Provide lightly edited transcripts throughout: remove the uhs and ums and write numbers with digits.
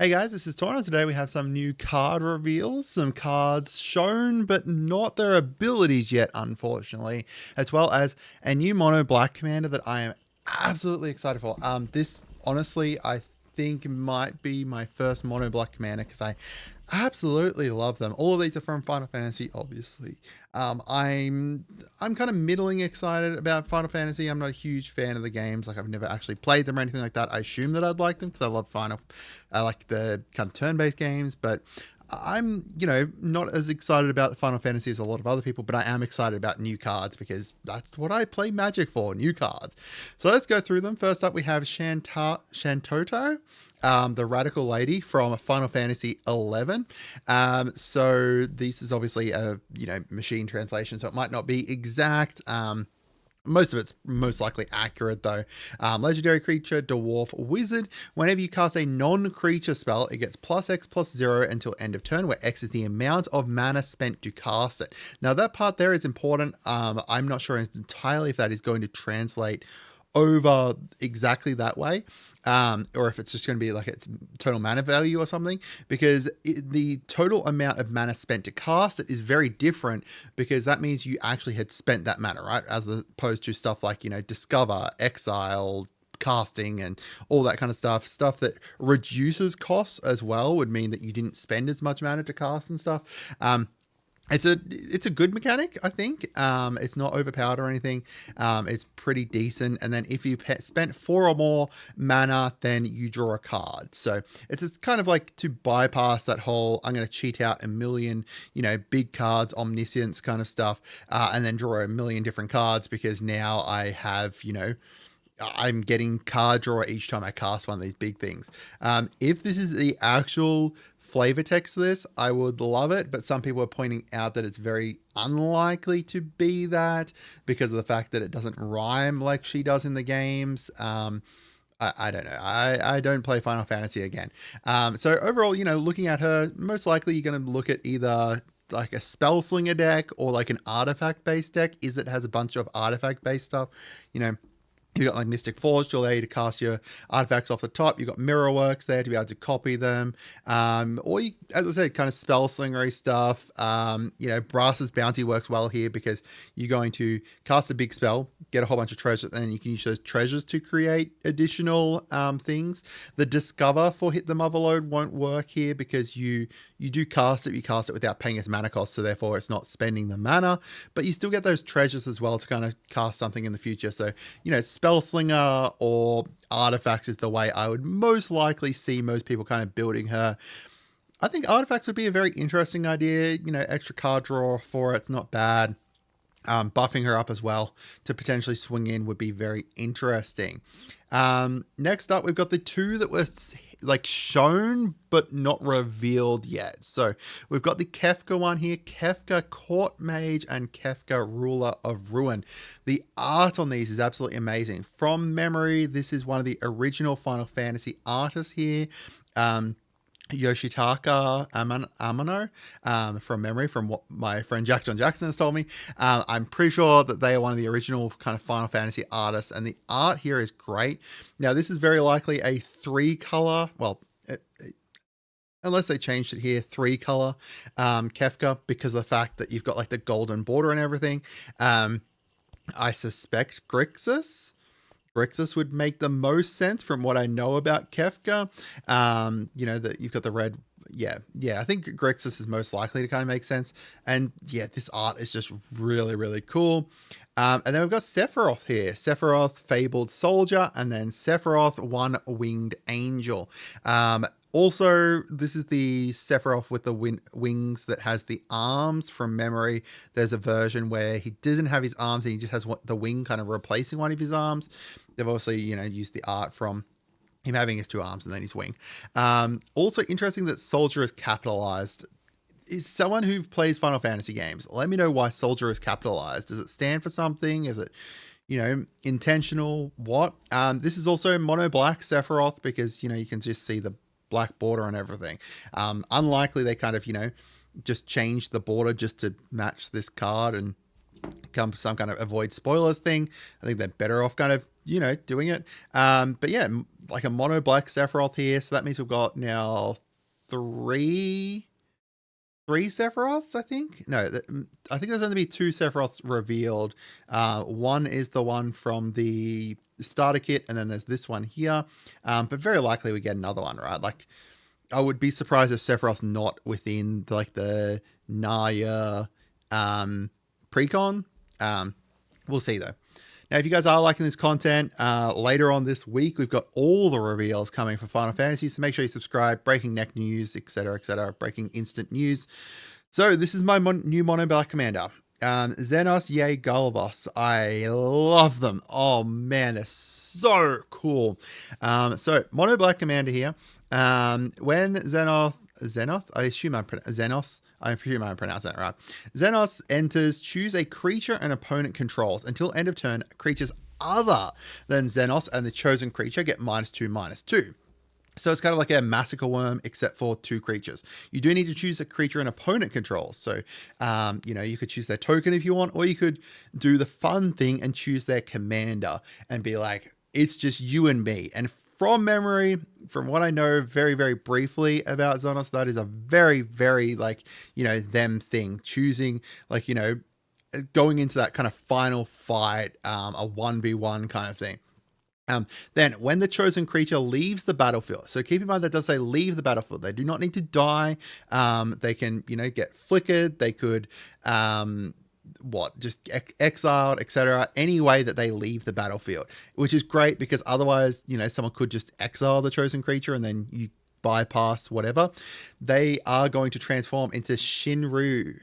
Hey guys, this is Tauna. Today we have some new card reveals, some cards shown but not their abilities yet, unfortunately, as well as a new mono black commander that I am absolutely excited for. This honestly, I think might be my first mono black commander because I absolutely love them. All of these are from Final Fantasy, obviously. I'm kind of middling excited about Final Fantasy. I'm not a huge fan of the games. Like I've never actually played them or anything like that. I assume that I'd like them because I like the kind of turn-based games, but I'm, not as excited about Final Fantasy as a lot of other people, but I am excited about new cards because that's what I play Magic for, new cards. So let's go through them. First up, we have Shantotto, the radical lady from Final Fantasy 11. So this is obviously a, machine translation, so it might not be exact. Most of it's most likely accurate though. Legendary creature, dwarf, wizard. Whenever you cast a non-creature spell, it gets +X/+0 until end of turn, where X is the amount of mana spent to cast it. Now that part there is important. I'm not sure entirely if that is going to translate over exactly that way, or if it's just going to be like its total mana value or something, because the total amount of mana spent to cast it is very different, because that means you actually had spent that mana, right? As opposed to stuff like, discover, exile, casting, and all that kind of stuff that reduces costs as well would mean that you didn't spend as much mana to cast and stuff. It's a good mechanic, I think. It's not overpowered or anything. It's pretty decent. And then if you spent 4 or more mana, then you draw a card. So it's kind of like to bypass that whole I'm going to cheat out a million, big cards, omniscience kind of stuff, and then draw a million different cards because now I have, I'm getting card draw each time I cast one of these big things. If this is the actual flavor text of this, I would love it, but some people are pointing out that it's very unlikely to be that because of the fact that it doesn't rhyme like she does in the games. I don't know. I don't play Final Fantasy again. So overall, looking at her, most likely you're going to look at either like a spell slinger deck or like an artifact based deck. Is it has a bunch of artifact based stuff, you know you got like Mystic Forge to allow you to cast your artifacts off the top. You've got Mirror Works there to be able to copy them. Or you, as I said, kind of spell slingery stuff. Brass's Bounty works well here because you're going to cast a big spell, get a whole bunch of treasures, and then you can use those treasures to create additional things. The Discover for Hit the Motherload won't work here because you do cast it. You cast it without paying its mana cost, so therefore it's not spending the mana. But you still get those treasures as well to kind of cast something in the future. So, Spellslinger or artifacts is the way I would most likely see most people kind of building her. I think artifacts would be a very interesting idea. Extra card draw for it's not bad. Buffing her up as well to potentially swing in would be very interesting. Next up, we've got the two that were like shown but not revealed yet. So we've got the Kefka one here, Kefka Court Mage and Kefka Ruler of Ruin. The art on these is absolutely amazing. From memory, this is one of the original Final Fantasy artists here. Yoshitaka Amano, from memory, from what my friend Jackson Jackson has told me. I'm pretty sure that they are one of the original kind of Final Fantasy artists, and the art here is great. Now, this is very likely a 3-color, well, unless they changed it here, 3-color Kefka, because of the fact that you've got like the golden border and everything. I suspect Grixis would make the most sense from what I know about Kefka. That you've got the red. Yeah. I think Grixis is most likely to kind of make sense. And yeah, this art is just really, really cool. And then we've got Sephiroth here. Sephiroth, Fabled Soldier, and then Sephiroth, One-Winged Angel. Also, this is the Sephiroth with the wings that has the arms. From memory, there's a version where he doesn't have his arms and he just has the wing kind of replacing one of his arms. They've obviously, used the art from him having his 2 arms and then his wing. Also interesting that Soldier is capitalized. Is someone who plays Final Fantasy games, let me know why Soldier is capitalized. Does it stand for something? Is it, intentional? What? This is also mono black Sephiroth because, you can just see the black border and everything. Unlikely they kind of, just change the border just to match this card and come some kind of avoid spoilers thing. I think they're better off kind of doing it. But yeah, like a mono black Sephiroth here. So that means we've got now three Sephiroths, I think. No, I think there's going to be two Sephiroths revealed. One is the one from the starter kit, and then there's this one here. But very likely we get another one, right? Like, I would be surprised if Sephiroth's not within like the Naya precon. We'll see though. Now, if you guys are liking this content, later on this week, we've got all the reveals coming for Final Fantasy, so make sure you subscribe, breaking neck news, etc., breaking instant news. So this is my new Mono Black Commander. Zenos, Yay, Galvos. I love them. Oh man, they're so cool. So Mono Black Commander here. When Zenos, I assume I'm Zenos. I presume I'm pronouncing that right. Zenos enters, choose a creature an opponent controls. Until end of turn, creatures other than Zenos and the chosen creature get -2/-2. So it's kind of like a massacre worm, except for two creatures. You do need to choose a creature an opponent controls. So, you could choose their token if you want, or you could do the fun thing and choose their commander and be like, it's just you and me. And from memory, from what I know very, very briefly about Zenos, that is a very, very them thing. Choosing going into that kind of final fight, a 1v1 kind of thing. Then when the chosen creature leaves the battlefield, so keep in mind that does say leave the battlefield. They do not need to die. They can, get flickered. They could, just exiled, etc. Any way that they leave the battlefield, which is great because otherwise, someone could just exile the chosen creature and then you bypass whatever. They are going to transform into Shinryu,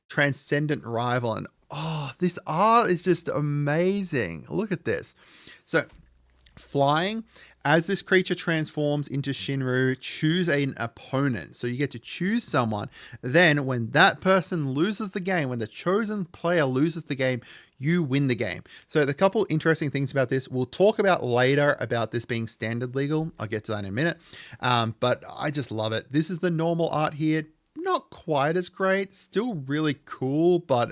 Transcendent Rival. And oh, this art is just amazing. Look at this. So, flying, as this creature transforms into Shinryu, choose an opponent. So you get to choose someone. Then when that person loses the game, when the chosen player loses the game, you win the game. So the couple interesting things about this, we'll talk about later about this being standard legal. I'll get to that in a minute. But I just love it. This is the normal art here. Not quite as great, still really cool, but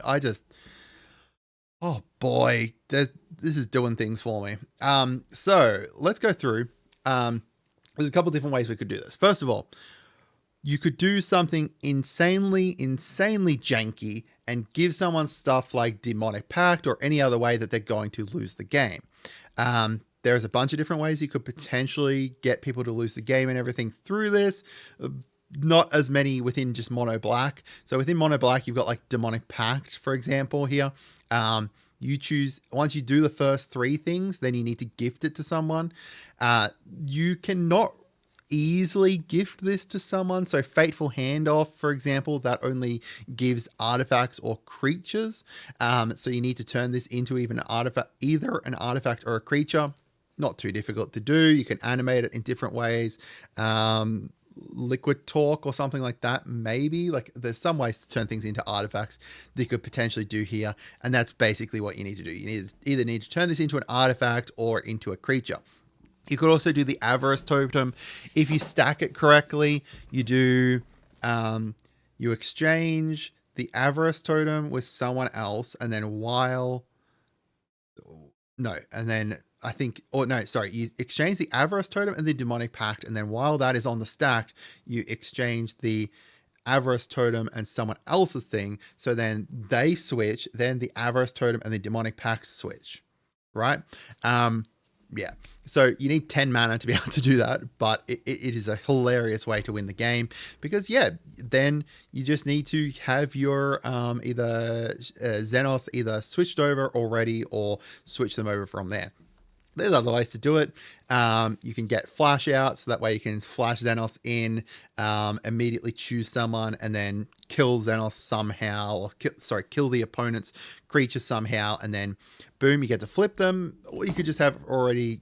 oh boy, this is doing things for me. So let's go through. There's a couple different ways we could do this. First of all, you could do something insanely janky and give someone stuff like Demonic Pact or any other way that they're going to lose the game. There's a bunch of different ways you could potentially get people to lose the game and everything through this. Not as many within just Mono Black. So within Mono Black, you've got like Demonic Pact, for example, here. You choose, once you do the first three things, then you need to gift it to someone. You cannot easily gift this to someone. So Fateful Handoff, for example, that only gives artifacts or creatures. So you need to turn this into either an artifact or a creature. Not too difficult to do. You can animate it in different ways. Liquid Talk or something like that, maybe. Like there's some ways to turn things into artifacts that you could potentially do here, and that's basically what you need to do. You either need to turn this into an artifact or into a creature. You could also do the Avarice Totem. If you stack it correctly, you do you exchange the Avarice Totem with someone else, and then you exchange the Avarice Totem and the Demonic Pact, and then while that is on the stack, you exchange the Avarice Totem and someone else's thing, so then they switch, then the Avarice Totem and the Demonic Pact switch, right? Yeah, so you need 10 mana to be able to do that, but it is a hilarious way to win the game because, then you just need to have your either Zenos either switched over already or switch them over from there. There's other ways to do it. You can get flash out, so that way you can flash Zenos in, immediately choose someone, and then kill Zenos somehow, or kill the opponent's creature somehow, and then boom, you get to flip them. Or you could just have already,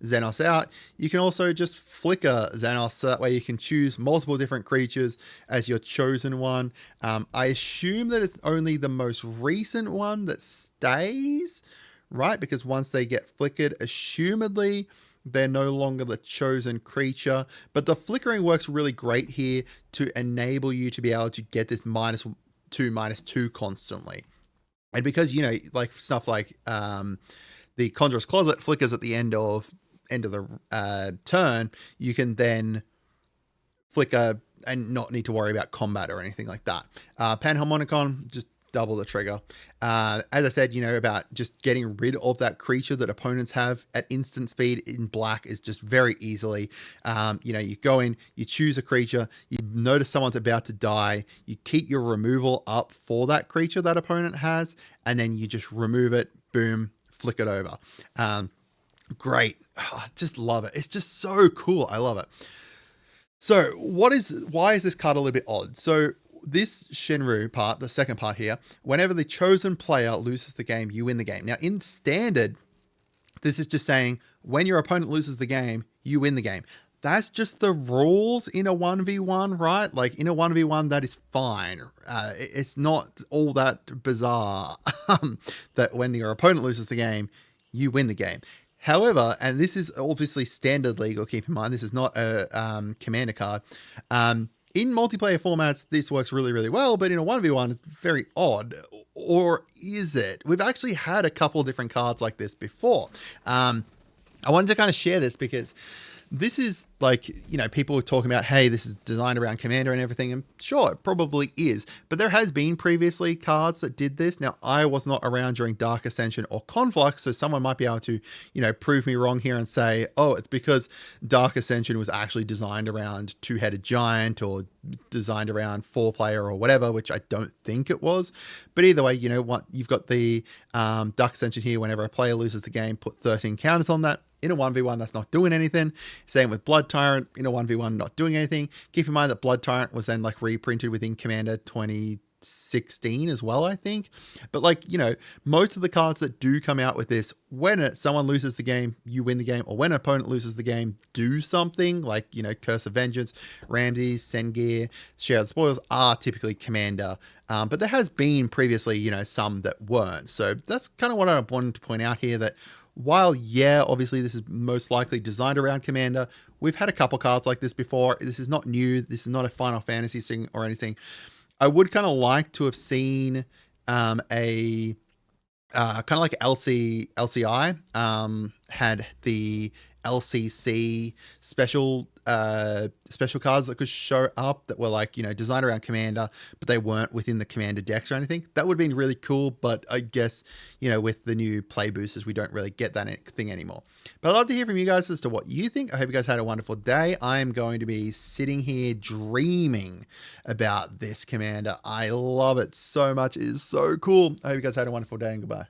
Zenos out. You can also just flicker Zenos, so that way you can choose multiple different creatures as your chosen one. I assume that it's only the most recent one that stays, right? Because once they get flickered, assumedly, they're no longer the chosen creature. But the flickering works really great here to enable you to be able to get this -2/-2 constantly. And because, you know, like stuff like the Conjurer's Closet flickers at the end of the turn, you can then flicker and not need to worry about combat or anything like that. Panharmonicon, just double the trigger. As I said, you know, about just getting rid of that creature that opponents have at instant speed in black is just very easily. You know, you go in, you choose a creature, you notice someone's about to die, you keep your removal up for that creature that opponent has, and then you just remove it, boom, flick it over. Great. Just love it. It's just so cool. I love it. So why is this card a little bit odd? So this Shenru part, the second part here, whenever the chosen player loses the game, you win the game. Now in standard, this is just saying when your opponent loses the game, you win the game. That's just the rules in a 1v1, right? Like in a 1v1, that is fine. It's not all that bizarre that when your opponent loses the game, you win the game. However, and this is obviously standard legal, keep in mind, this is not a commander card. In multiplayer formats, this works really, really well, but in a 1v1, it's very odd. Or is it? We've actually had a couple different cards like this before. I wanted to kind of share this because this is like, you know, people were talking about, hey, this is designed around Commander and everything. And sure, it probably is. But there has been previously cards that did this. Now, I was not around during Dark Ascension or Conflux, so someone might be able to, you know, prove me wrong here and say, oh, it's because Dark Ascension was actually designed around Two-Headed Giant or designed around 4-player or whatever, which I don't think it was. But either way, you know what, you've got the Dark Ascension here. Whenever a player loses the game, put 13 counters on that. In a 1v1, that's not doing anything. Same with Blood Tyrant. In a 1v1, not doing anything. Keep in mind that Blood Tyrant was then like reprinted within Commander 2016 as well, I think. But like, you know, most of the cards that do come out with this, when someone loses the game, you win the game. Or when an opponent loses the game, do something. Like, you know, Curse of Vengeance, Ramses, Sengir, Share the Spoils are typically Commander. But there has been previously, you know, some that weren't. So that's kind of what I wanted to point out here, that while, yeah, obviously this is most likely designed around Commander, we've had a couple cards like this before. This is not new. This is not a Final Fantasy thing or anything. I would kind of like to have seen a kind of like LCI had the LCC special cards that could show up that were like, you know, designed around Commander, but they weren't within the Commander decks or anything. That would have been really cool, but I guess, you know, with the new play boosters, we don't really get that thing anymore. But I'd love to hear from you guys as to what you think. I hope you guys had a wonderful day. I am going to be sitting here dreaming about this Commander. I love it so much. It is so cool. I hope you guys had a wonderful day, and goodbye.